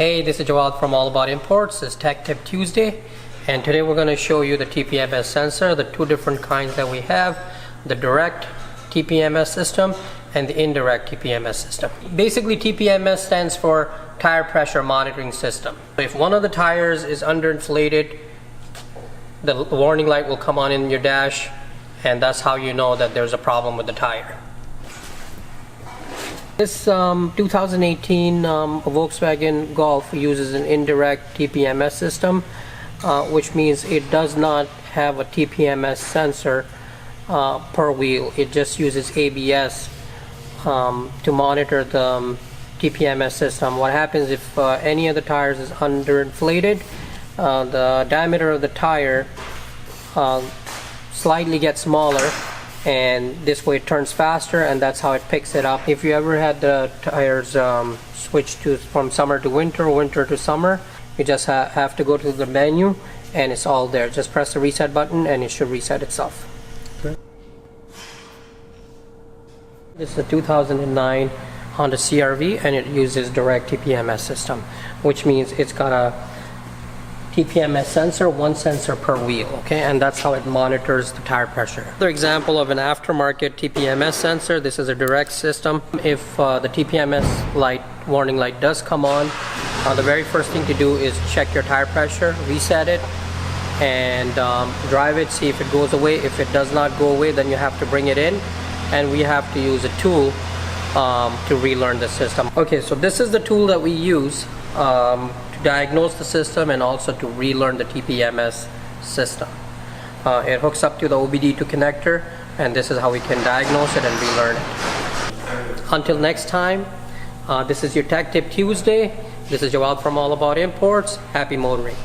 Hey, this is Joel from All About Imports. It's Tech Tip Tuesday, and today we're going to show you the TPMS sensor, the two different kinds that we have, the direct TPMS system and the indirect TPMS system. Basically, TPMS stands for tire pressure monitoring system. If one of the tires is underinflated, the warning light will come on in your dash, and that's how you know that there's a problem with the tire. This 2018 Volkswagen Golf uses an indirect TPMS system, which means it does not have a TPMS sensor per wheel. It just uses ABS to monitor the TPMS system. What happens if any of the tires is underinflated, the diameter of the tire slightly gets smaller, and this way it turns faster, and that's how it picks it up. If you ever had the tires switch from summer to winter, winter to summer, you just have to go to the menu and it's all there. Just press the reset button and it should reset itself. Okay. This is a 2009 Honda CR-V, and it uses direct TPMS system, which means it's got a TPMS sensor, one sensor per wheel, okay, and that's how it monitors the tire pressure. Another example of an aftermarket TPMS sensor, this is a direct system. If the TPMS warning light does come on, the very first thing to do is check your tire pressure, reset it, and drive it, see if it goes away. If it does not go away, then you have to bring it in, and we have to use a tool to relearn the system. Okay, so this is the tool that we use diagnose the system and also to relearn the TPMS system. It hooks up to the OBD2 connector, and this is how we can diagnose it and relearn it. Until next time, this is your Tech Tip Tuesday. This is Joel from All About Imports. Happy motoring.